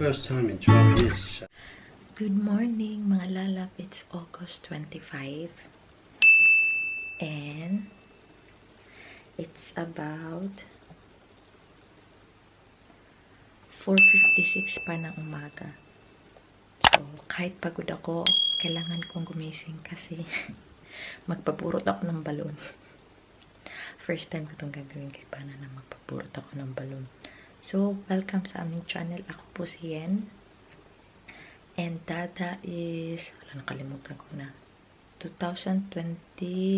First time in 12 years. Good morning mga lalab. It's August 25 and it's about 4:56 pa ng umaga. So kahit pagod ako, kailangan kong gumising kasi magpapurot ako ng balon. First time ko itong gagawin kay Pana na magpapurot ako ng balon. So, welcome sa aming channel. Ako po si Yen. And Dada is, nakalimutan ko na. 2020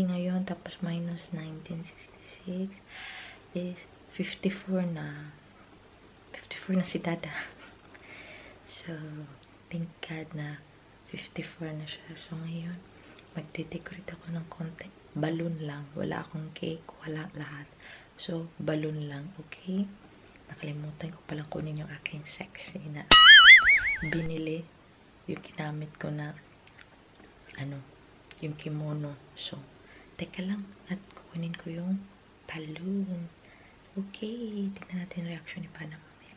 ngayon, tapos minus 1966 is 54 na. 54 na si Dada. So, thank God na 54 na siya. So, ngayon, magde-decorate ako ng konti. Balloon lang. Wala akong cake. Wala lahat. So, balloon lang. Okay? Nakalimutan ko palang kunin yung aking sexy na binili. Yung ginamit ko na yung kimono. So, teka lang. At kukunin ko yung balloon. Okay. Tignan natin reaction ni Pana mamaya.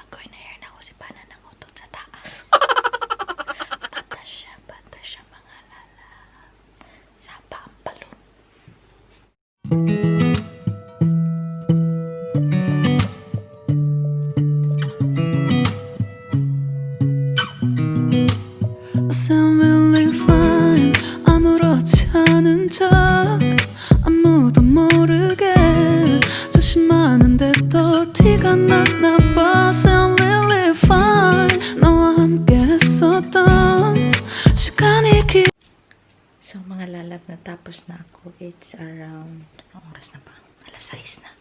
Ako na hair na ako si Pana ng utot sa taas. Bata siya mga lala. Sapa ang balloon. 아무도 모르게 조심하는데 또 티가 났나 봐. Sound really fine. 너와 함께 했었던 시간이 So, mga lalab, natapos na ako. It's around, anong oras na ba? Alas 6 na.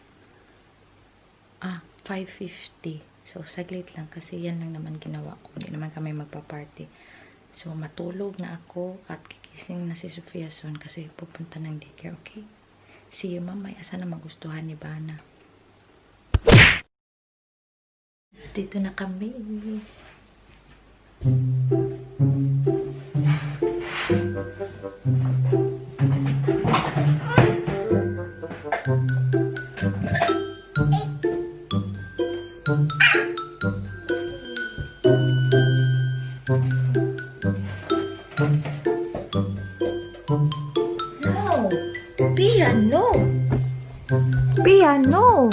5:50. So, saglit lang kasi yan lang naman ginawa ko. Hindi naman kami magpa-party. So, matulog na ako at kikising na si Sophia soon kasi pupunta ng daycare, okay? See you mamaya. Sana magustuhan ni Bana. Dito na kami. No! Piano! Piano!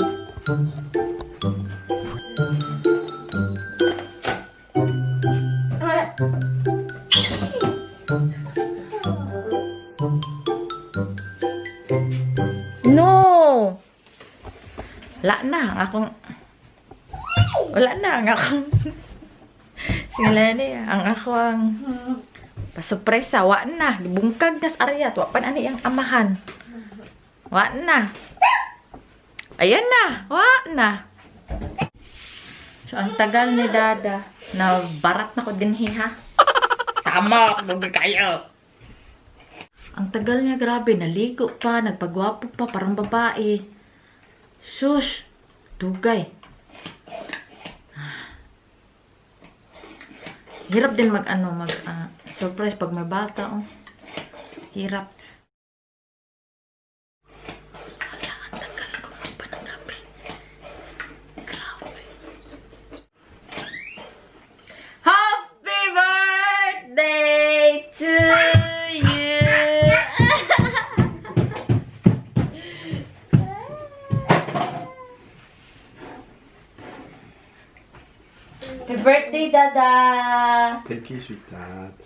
No! Wala na ang akong singala niya ang akong pasurpresa. Wa na bungkag nas aryat. Wa pa na ang amahan. Wa na. Ayan na. Wa na. So ang tagal ni Dada na barat na ko din ha. Sama ako kayo. Ang tagal niya, grabe. Naligo pa, nagpagwapo pa, parang babae. Sus, dugay. Hirap din surprise pag may bata, oh. Hirap. Wala, ang tagal ko pa ng gabi. Grabe. Happy birthday to you! Happy birthday, Dada! Thank you, sweetheart.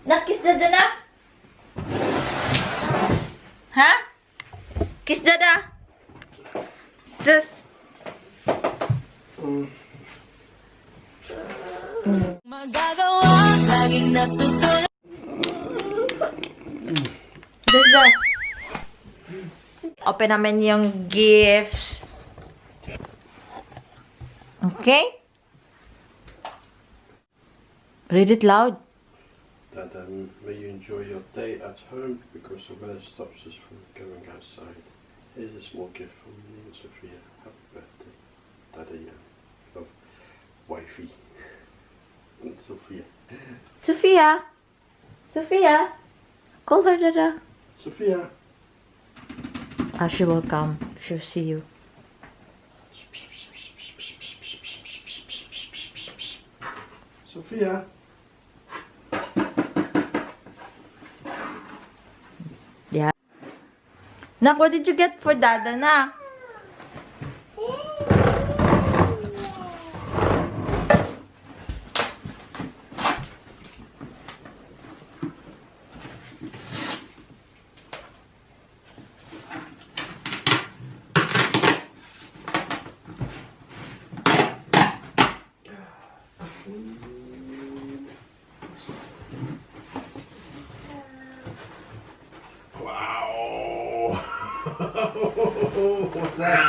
Nakis Dada na? Ha? Kiss Dada? Sus. magagawa laging natutunan. Dada. Open naman yung gifts. Okay? Read it loud. Dada, may you enjoy your day at home because the weather stops us from going outside. Here's a small gift from me and Sophia. Happy birthday, Dada Jan. Love, wifey. And Sophia. Sophia? Sophia? Call her Dada. Sophia. She will come She'll see you. Sophia. Yeah. Nak, what did you get for Dada na? Wow. What's that?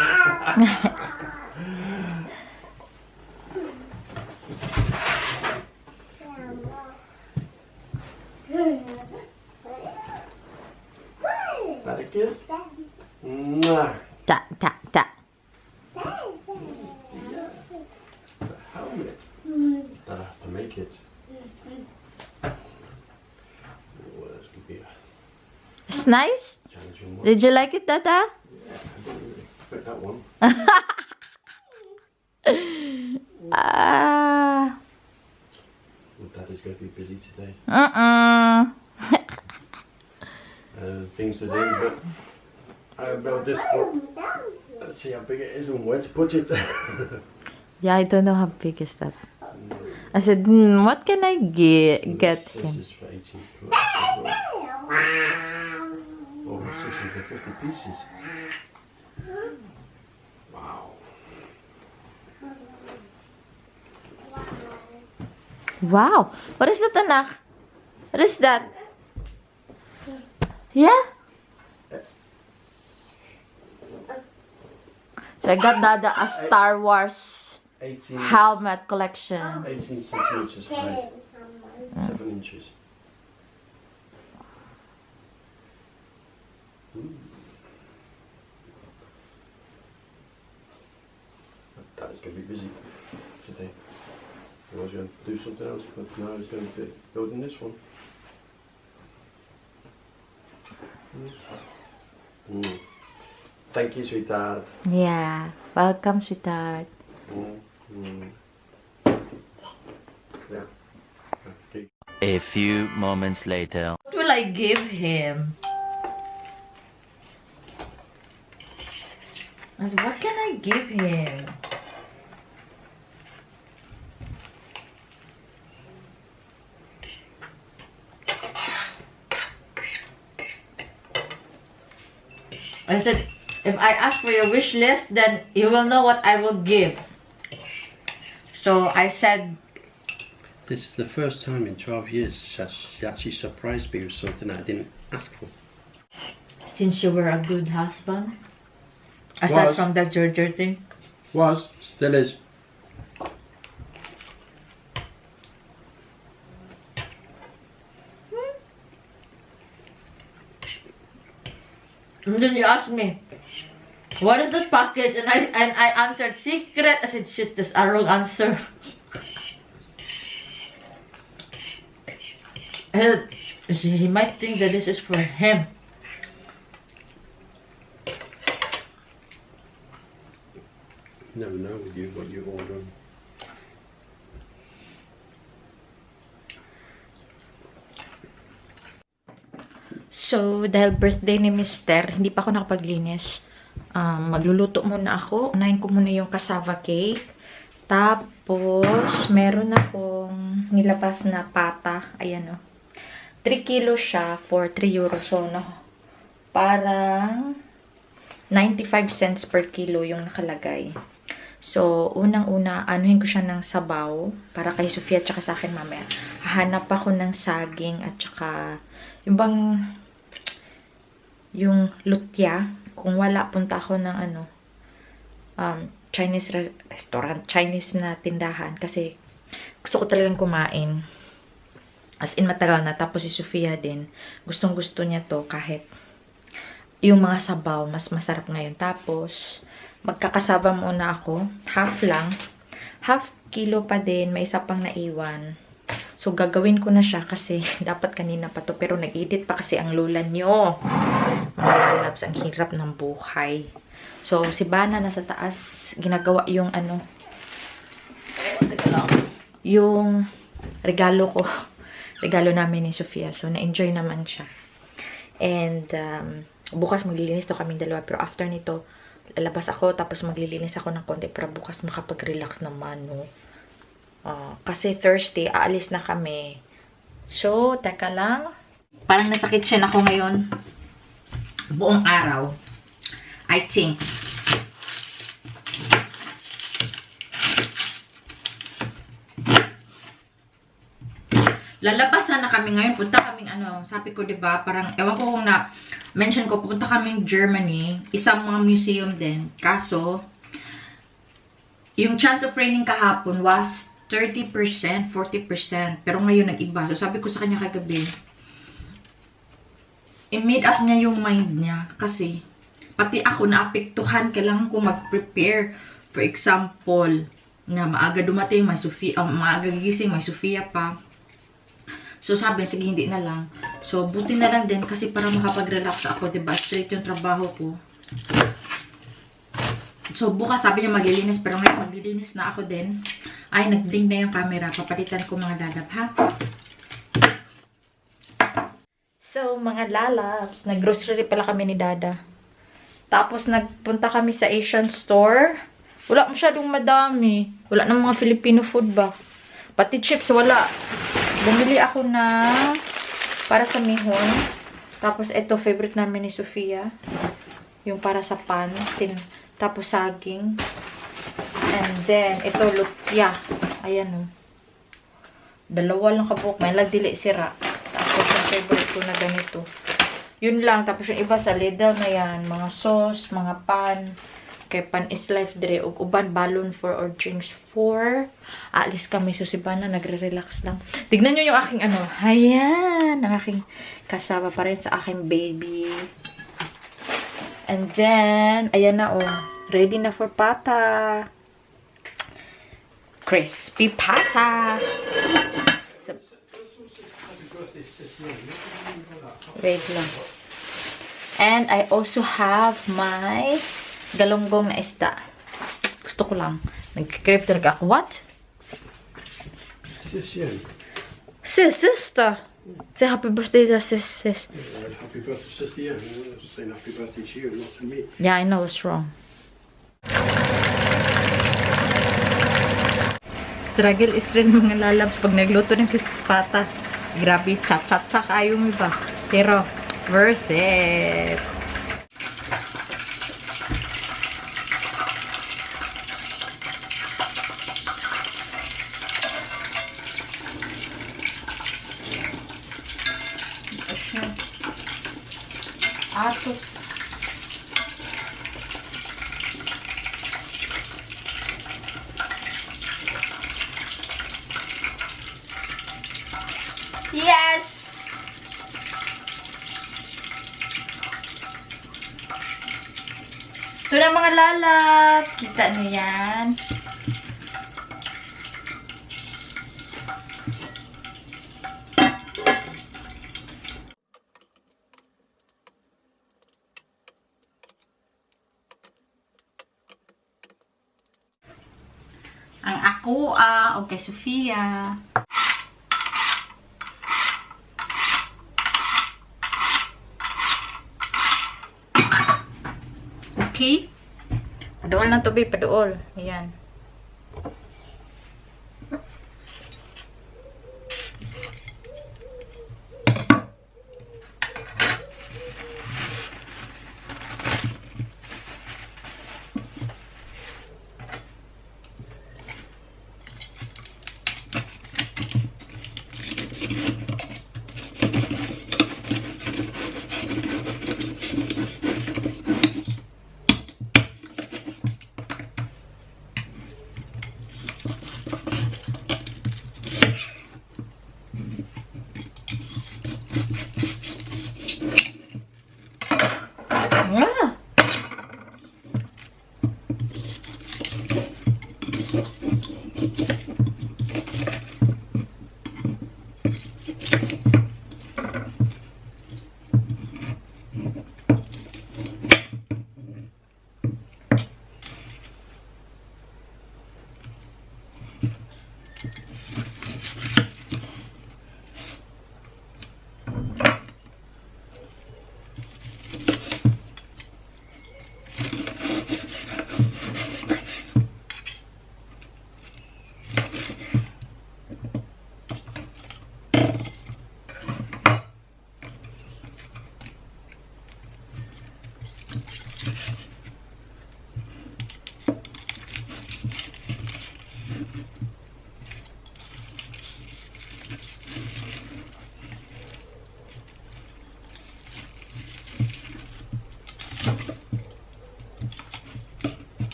That a kiss? Mwah. Ta, ta, ta. The helmet. That has to make it. Oh, that's gonna be a It's nice? challenging one. Did you like it, Dada? Yeah, I didn't really expect that one. Ah. Well, Daddy's going to be busy today. Things to do, but I built this book. Let's see how big it is and where to put it. Yeah, I don't know how big is that. I said, what can I get This him? is for 18 plus. Oh, 650 pieces. Wow. Wow. What is that, anak? What is that? Yeah? So I got Dada a Star Wars 18, helmet collection. 18 centimeters high. 7 inches. Dad's going to be busy today. I was going to do something else, but now he's going to be building this one. Thank you, sweetheart. Yeah. Welcome, sweetheart. Yeah. Okay. A few moments later. What will I give him? I said, what can I give him? I said, if I ask for your wish list, then you will know what I will give. So I said, This is the first time in 12 years she actually surprised me with something I didn't ask for. since you were a good husband, aside Was. from that Georgia thing. Was, still is. And then you asked me, what is this package? And I answered, secret. I said, shit, that's a wrong answer. And he might think that this is for him. You never know with you what you order. So, dahil birthday ni Mister, hindi pa ako nakapaglinis. Magluluto muna ako. Unahin ko muna yung cassava cake. Tapos, meron akong nilabas na pata. Ayan o. 3 kilos siya for 3 euros. So, no, parang 95 cents per kilo yung nakalagay. So, unang-una, anuhin ko siya ng sabaw para kay Sophia at saka sa akin mamaya. Hahanap ako ng saging at saka yung bang yung lutya. Kung wala, punta ako ng Chinese restaurant, Chinese na tindahan kasi gusto ko talagang kumain. As in, matagal na. Tapos si Sophia din, gustong-gusto niya to kahit yung mga sabaw, mas masarap ngayon. Tapos, magkakasaba muna ako. Half lang. Half kilo pa din. May isa pang naiwan. So, gagawin ko na siya kasi dapat kanina pa to. Pero nag-edit pa kasi ang lula nyo. Mga lalabs, ang hirap ng buhay. So, si Bana nasa taas, ginagawa yung ano, yung regalo ko. Regalo namin ni Sophia. So, na-enjoy naman siya. And, bukas maglilinis to kaming dalawa. Pero after nito, lalabas ako, tapos maglilinis ako ng konti para bukas makapag-relax naman, no? Kasi Thursday, aalis na kami. So, teka lang. Parang nasa kitchen ako ngayon. Buong araw. I think. Lalabas na kami ngayon. Punta kaming ano, sabi ko, diba, parang, ewan ko kung mention ko, pupunta kaming Germany. Isang mga museum din. Kaso, yung chance of raining kahapon was 30%, 40%. Pero ngayon nag-iba. So, sabi ko sa kanya kagabi, i-made up niya yung mind niya. Kasi, pati ako naapektuhan, kailangan ko mag-prepare. For example, na maaga dumating, may Sophia, maaga gigising, may Sophia pa. So, sabi, sige, hindi na lang. So, buti na lang din kasi para makapag-relax ako, diba? Straight yung trabaho ko. So, bukas sabi niya maglilinis, pero ngayon maglilinis na ako din. Ay, nag-blink na yung camera. Papalitan ko mga lalab, ha? So, mga lalabs, nag-grocery pala kami ni Dada. Tapos, nagpunta kami sa Asian store. Wala masyadong madami. Wala ng mga Filipino food ba? Pati chips, wala. Bumili ako na para sa mihon. Tapos, ito, favorite namin ni Sophia. Yung para sa pan. Tapos, saging. And then, ito, lumpia. Ayan, o. Dalawa lang kabuk. May lagdili sira. Tapos, yung favorite ko na ganito. Yun lang. Tapos, yung iba sa Lidl na yan. Mga sauce, mga pan. Kay pan is life dire. Ug uban balloon for or drinks for. Aalis kami. So, si Bana nagre-relax lang. Tignan nyo yung aking ano. Ayan. Ang aking kasama pa rin sa aking baby. And then, ayan na oh. Ready na for pata. Crispy pata. So, wait lang. And I also have my galonggong na isda. Gusto ko lang. Nag-crave talaga ako. What? Sis Jan. Sister. Say happy birthday to sis. Happy birthday, Sister Jan. Saying happy birthday to you, not to me. Yeah, I know it's wrong. Struggle is rin mga lalabs pag nagluto ng pata. Grabe, chap-chap-chap ayong iba. Pero, worth it. Ato. Yes! Ito na mga lalap. Kita niyo yan. Ang ako, okay, Sophia. Okay. Paduol ng tubig, paduol. Ayan.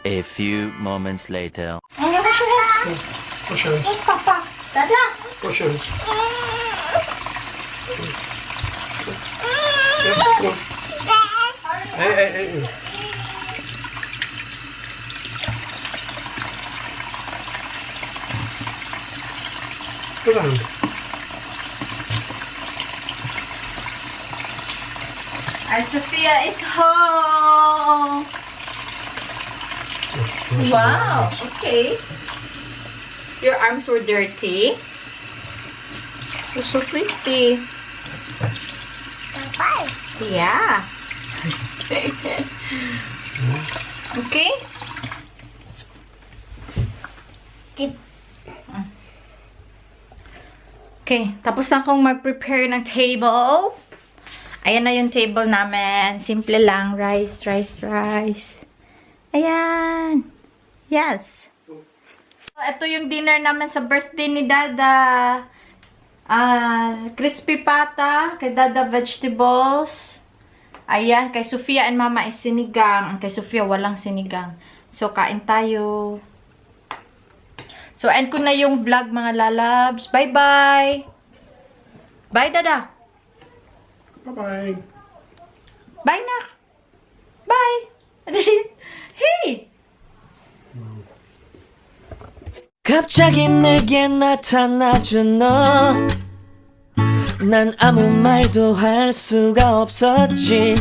A few moments later. Push hands. Papa, Dada. Push hands. Yep, come on. Hey. Good hand. Our Sophia is home. Wow, okay. Your arms were dirty. You're so pretty. Yeah. Okay. Okay, tapos na akong mag-prepare ng table. Ayan na yung table namin. Simple lang. Rice. Ayan. Yes. So, ito yung dinner namin sa birthday ni Dada. Crispy pata. Kay Dada vegetables. Ayan. Kay Sophia and Mama is sinigang. Kay Sophia walang sinigang. So, kain tayo. So, end ko na yung vlog mga lalabs. Bye-bye. Bye, Dada. Bye-bye. Bye, Nak. Bye. Hey. 갑자기 내게 나타나준 너 난 아무 말도 할 수가 없었지